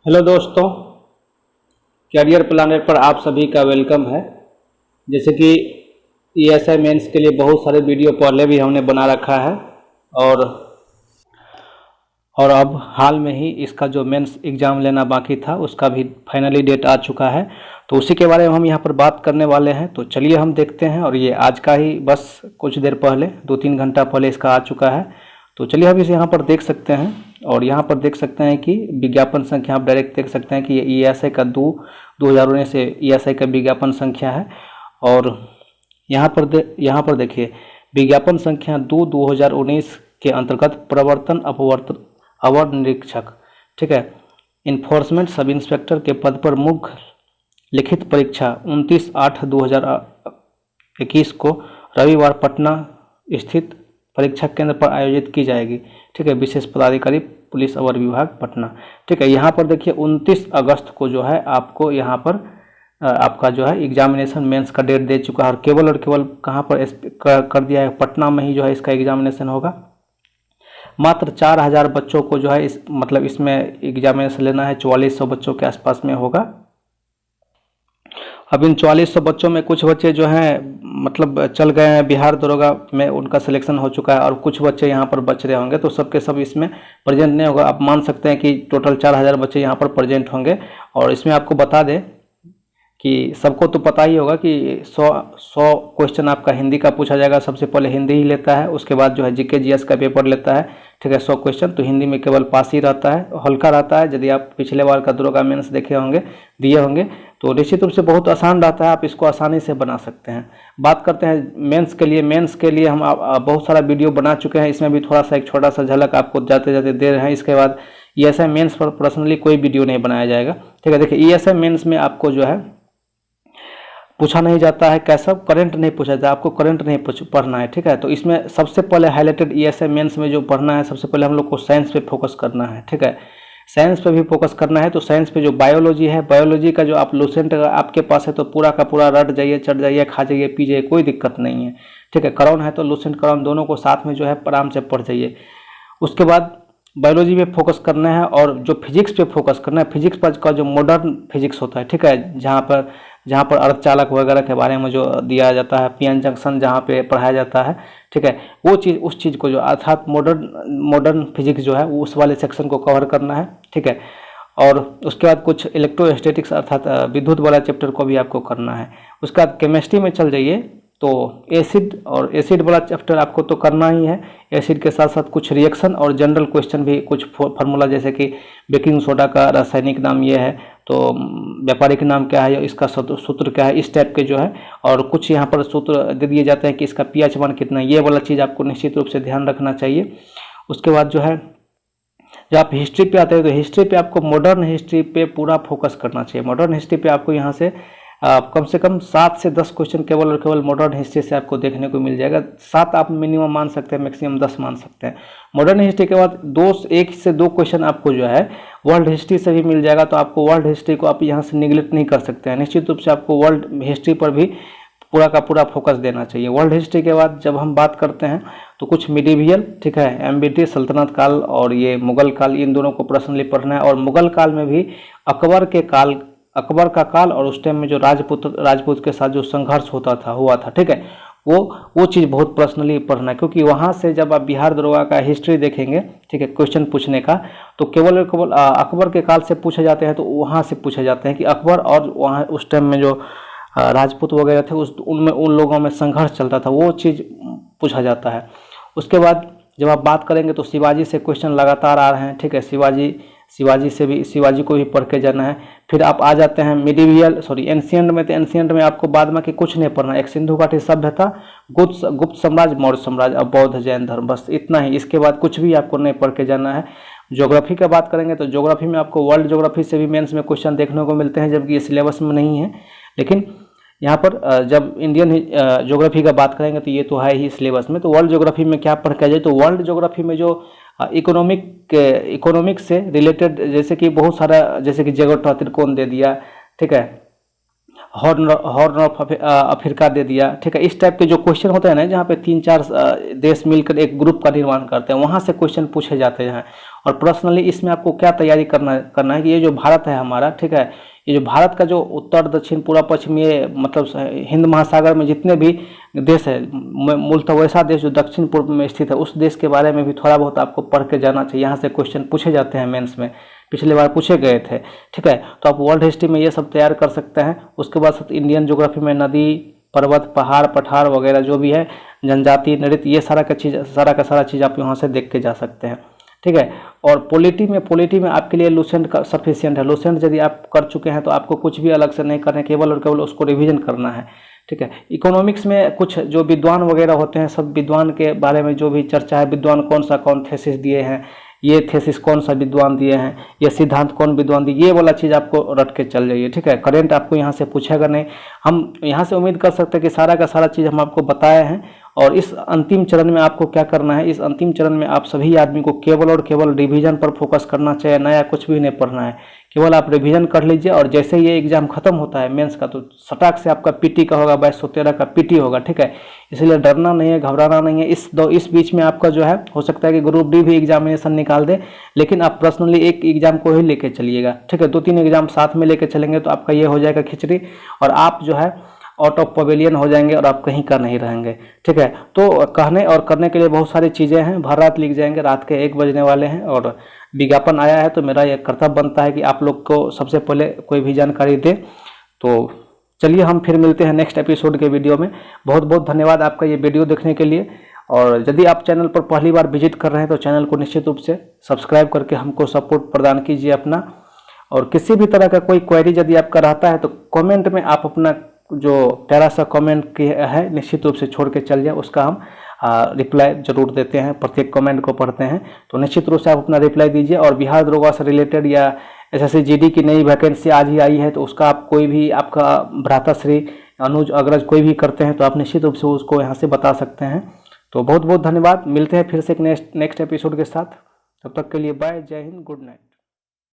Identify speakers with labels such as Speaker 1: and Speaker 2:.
Speaker 1: Hello दोस्तों, career planner पर आप सभी का वेलकम है। जैसे कि ईएसआई मेंस के लिए बहुत सारे वीडियो पहले भी हमने बना रखा है और अब हाल में ही इसका जो मेंस एग्ज़ाम लेना बाकी था उसका भी फाइनली डेट आ चुका है। तो उसी के बारे में हम यहाँ पर बात करने वाले हैं। तो चलिए हम देखते हैं। और ये आज का ही बस कुछ देर पहले 2-3 घंटा पहले इसका आ चुका है। तो चलिए हम इसे यहाँ पर देख सकते हैं। और यहाँ पर देख सकते हैं कि विज्ञापन संख्या आप डायरेक्ट देख सकते हैं कि ये ईएसआई का 2019 से ईएसआई का विज्ञापन संख्या है। और यहाँ पर देखिए विज्ञापन संख्या 2019 के अंतर्गत प्रवर्तन अपवर्तन अवर निरीक्षक, ठीक है, इन्फोर्समेंट सब इंस्पेक्टर के पद पर मुख्य लिखित परीक्षा 29/8/2021 को रविवार पटना स्थित परीक्षा केंद्र पर आयोजित की जाएगी। ठीक है, विशेष पदाधिकारी पुलिस अवर विभाग पटना। ठीक है, यहाँ पर देखिए 29 अगस्त को जो है आपको यहाँ पर आपका जो है एग्जामिनेशन मेंस का डेट दे चुका है। और केवल कहाँ पर कर दिया है, पटना में ही जो है इसका एग्जामिनेशन होगा। मात्र 4000 बच्चों को जो है इसमें एग्जामिनेशन लेना है। 4400 बच्चों के आसपास में होगा। अब इन 4400 बच्चों में कुछ बच्चे जो हैं चल गए हैं बिहार दरोगा में, उनका सिलेक्शन हो चुका है और कुछ बच्चे यहाँ पर बच रहे होंगे। तो सबके सब इसमें प्रेजेंट नहीं होगा। आप मान सकते हैं कि टोटल 4000 बच्चे यहाँ पर प्रेजेंट होंगे। और इसमें आपको बता दें कि सबको तो पता ही होगा कि 100 क्वेश्चन आपका हिंदी का पूछा जाएगा। सबसे पहले हिंदी ही लेता है, उसके बाद जो है जीके जीएस का पेपर लेता है। ठीक है, 100 क्वेश्चन तो हिंदी में केवल पास ही रहता है, हल्का रहता है। यदि आप पिछले बार का दरोगा मेंस देखे होंगे, दिए होंगे, तो निश्चित रूप से बहुत आसान रहता है। आप इसको आसानी से बना सकते हैं। बात करते हैं मेंस के लिए। मेंस के लिए हम बहुत सारा वीडियो बना चुके हैं। इसमें भी थोड़ा सा एक छोटा सा झलक आपको जाते जाते दे रहे हैं। इसके बाद ईएसआई मेंस पर पर्सनली कोई वीडियो नहीं बनाया जाएगा। ठीक है, देखिए ईएसआई मेंस में आपको जो है पूछा नहीं जाता है कैसा, करंट नहीं पूछा जाता है। आपको करंट नहीं पढ़ना है। ठीक है, तो इसमें सबसे पहले हाईलाइटेड ईएसआई मेंस में जो पढ़ना है, सबसे पहले हम लोग को साइंस पे फोकस करना है। ठीक है, साइंस पे भी फोकस करना है। तो साइंस पे जो बायोलॉजी है, बायोलॉजी का जो आप लूसेंट आपके पास है तो पूरा का पूरा रट जाइए, चढ़ जाइए, खा जाइए, पी जाइए, कोई दिक्कत नहीं है। ठीक है, कराउन है तो लूसेंट कराउन दोनों को साथ में जो है आराम से पढ़ जाइए। उसके बाद बायोलॉजी पे फोकस करना है और जो फिजिक्स पे फोकस करना है। फिजिक्स पर का जो मॉडर्न फिजिक्स होता है, ठीक है, जहाँ पर अर्धचालक वगैरह के बारे में जो दिया जाता है, पीएन जंक्शन जहाँ पे पढ़ाया जाता है, ठीक है, वो चीज़ उस चीज़ को जो अर्थात मॉडर्न फिजिक्स जो है वो उस वाले सेक्शन को कवर करना है। ठीक है, और उसके बाद कुछ इलेक्ट्रोस्टैटिक्स अर्थात विद्युत वाला चैप्टर को भी आपको करना है। उसके बाद केमिस्ट्री में चल जाइए तो एसिड वाला चैप्टर आपको तो करना ही है। एसिड के साथ साथ कुछ रिएक्शन और जनरल क्वेश्चन भी, कुछ फार्मूला जैसे कि बेकिंग सोडा का रासायनिक नाम ये है तो व्यापारिक नाम क्या है, इसका सूत्र क्या है, इस टाइप के जो है। और कुछ यहाँ पर सूत्र दे दिए जाते हैं कि इसका पीएच मान कितना है। ये वाला चीज़ आपको निश्चित रूप से ध्यान रखना चाहिए। उसके बाद जो है जब आप हिस्ट्री पे आते हैं तो हिस्ट्री पे आपको मॉडर्न हिस्ट्री पे पूरा फोकस करना चाहिए। मॉडर्न हिस्ट्री पे आपको यहाँ से कम से कम 7 से 10 क्वेश्चन केवल और केवल मॉडर्न हिस्ट्री से आपको देखने को मिल जाएगा। 7 आप मिनिमम मान सकते हैं, मैक्सिमम 10 मान सकते हैं। मॉडर्न हिस्ट्री के बाद 1 से 2 क्वेश्चन आपको जो है वर्ल्ड हिस्ट्री से भी मिल जाएगा। तो आपको वर्ल्ड हिस्ट्री को आप यहाँ से निगलेक्ट नहीं कर सकते हैं। निश्चित रूप से आपको वर्ल्ड हिस्ट्री पर भी पूरा का पूरा फोकस देना चाहिए। वर्ल्ड हिस्ट्री के बाद जब हम बात करते हैं तो कुछ मिडीवियल, ठीक है, एमबीटी सल्तनत काल और ये मुगल काल, इन दोनों को पर्सनली पढ़ना है। और मुगल काल में भी अकबर का काल और उस टाइम में जो राजपूत के साथ जो संघर्ष हुआ था, ठीक है, वो चीज़ बहुत पर्सनली पढ़ना है। क्योंकि वहाँ से जब आप बिहार दरोगा का हिस्ट्री देखेंगे, ठीक है, क्वेश्चन पूछने का, तो केवल अकबर के काल से पूछे जाते हैं। तो वहाँ से पूछे जाते हैं कि अकबर और वहाँ उस टाइम में जो राजपूत वगैरह थे उन लोगों में संघर्ष चलता था, वो चीज़ पूछा जाता है। उसके बाद जब आप बात करेंगे तो शिवाजी से क्वेश्चन लगातार आ रहे हैं। ठीक है, शिवाजी को भी पढ़ के जाना है। फिर आप आ जाते हैं एंशिएंट में। तो एंशिएंट में आपको बाद में कि कुछ नहीं पढ़ना। एक सिंधु घाटी सभ्यता, गुप्त साम्राज्य, मौर्य साम्राज्य, अब बौद्ध जैन धर्म, बस इतना ही। इसके बाद कुछ भी आपको नहीं पढ़ के जाना है। ज्योग्राफी का बात करेंगे तो ज्योग्राफी में आपको वर्ल्ड ज्योग्राफी से भी मेंस में क्वेश्चन देखने को मिलते हैं, जबकि ये सिलेबस में नहीं है। लेकिन यहाँ पर जब इंडियन ज्योग्राफी का बात करेंगे तो ये तो है ही सिलेबस में। तो वर्ल्ड ज्योग्राफी में क्या पढ़ के जाए, तो वर्ल्ड ज्योग्राफी में जो इकोनॉमिक से रिलेटेड, जैसे कि बहुत सारा, जैसे कि जगह त्रिकोण दे दिया, ठीक है, हॉर्न ऑफ अफ्रीका दे दिया, ठीक है। इस टाइप के जो क्वेश्चन होते हैं ना, जहाँ पे 3-4 देश मिलकर एक ग्रुप का निर्माण करते हैं, वहाँ से क्वेश्चन पूछे जाते हैं। और पर्सनली इसमें आपको क्या तैयारी करना है कि ये जो भारत है हमारा, ठीक है, ये जो भारत का जो उत्तर दक्षिण पूर्व पश्चिम, ये मतलब हिंद महासागर में जितने भी देश है, मूलतः वैसा देश जो दक्षिण पूर्व में स्थित है, उस देश के बारे में भी थोड़ा बहुत आपको पढ़ के जाना चाहिए। यहाँ से क्वेश्चन पूछे जाते हैं मेंस में, पिछले बार पूछे गए थे, ठीक है। तो आप वर्ल्ड हिस्ट्री में ये सब तैयार कर सकते हैं। उसके बाद इंडियन ज्योग्राफी में नदी, पर्वत, पहाड़, पठार वगैरह जो भी है, जनजाति, नृत्य, ये सारा का सारा चीज़ आप यहाँ से देख के जा सकते हैं, ठीक है। और पॉलिटी में आपके लिए लूसेंट का सफिशिएंट है। लूसेंट यदि आप कर चुके हैं तो आपको कुछ भी अलग से नहीं करना है, केवल और केवल उसको रिवीजन करना है, ठीक है। इकोनॉमिक्स में कुछ जो विद्वान वगैरह होते हैं, सब विद्वान के बारे में जो भी चर्चा है, विद्वान कौन थेसिस दिए हैं, ये थेसिस कौन सा विद्वान दिए हैं, ये सिद्धांत कौन विद्वान दिए, ये वाला चीज़ आपको रट के चल जाइए, ठीक है। करेंट आपको यहाँ से पूछेगा नहीं। हम यहाँ से उम्मीद कर सकते हैं कि सारा का सारा चीज़ हम आपको बताए हैं। और इस अंतिम चरण में आपको क्या करना है, इस अंतिम चरण में आप सभी आदमी को केवल और केवल रिवीजन पर फोकस करना चाहिए, नया कुछ भी नहीं पढ़ना है। केवल आप रिवीजन कर लीजिए, और जैसे ये एग्जाम खत्म होता है मेंस का, तो सटाक से आपका पीटी का होगा, 2213 का पीटी होगा, ठीक है। इसलिए डरना नहीं है, घबराना नहीं है। इस बीच में आपका जो है, हो सकता है कि ग्रुप डी भी एग्जामिनेशन निकाल दे, लेकिन आप पर्सनली एक एग्जाम को ही लेके चलिएगा, ठीक है। 2-3 एग्जाम साथ में लेके चलेंगे तो आपका ये हो जाएगा खिचड़ी, और आप जो है आउट ऑफ पवेलियन हो जाएंगे और आप कहीं का नहीं रहेंगे, ठीक है। तो कहने और करने के लिए बहुत सारी चीज़ें हैं। भर रात लिख जाएंगे, रात के 1 बजने वाले हैं, और विज्ञापन आया है, तो मेरा यह कर्तव्य बनता है कि आप लोग को सबसे पहले कोई भी जानकारी दे। तो चलिए हम फिर मिलते हैं नेक्स्ट एपिसोड के वीडियो में। बहुत बहुत धन्यवाद आपका ये वीडियो देखने के लिए। और यदि आप चैनल पर पहली बार विजिट कर रहे हैं तो चैनल को निश्चित रूप से सब्सक्राइब करके हमको सपोर्ट प्रदान कीजिए अपना। और किसी भी तरह का कोई क्वेरी यदि आपका रहता है तो कमेंट में आप अपना जो प्यारा सा कमेंट है निश्चित रूप से छोड़ के चल जाए, उसका हम रिप्लाई जरूर देते हैं, प्रत्येक कमेंट को पढ़ते हैं। तो निश्चित रूप से आप अपना रिप्लाई दीजिए। और बिहार दरोगा से रिलेटेड या एसएससी जीडी की नई वैकेंसी आज ही आई है, तो उसका आप कोई भी आपका भ्राताश्री, अनुज, अग्रज कोई भी करते हैं तो आप निश्चित रूप से उसको यहाँ से बता सकते हैं। तो बहुत बहुत धन्यवाद। मिलते हैं फिर से एक नेक्स्ट एपिसोड के साथ। तब तक के लिए बाय, जय हिंद, गुड नाइट।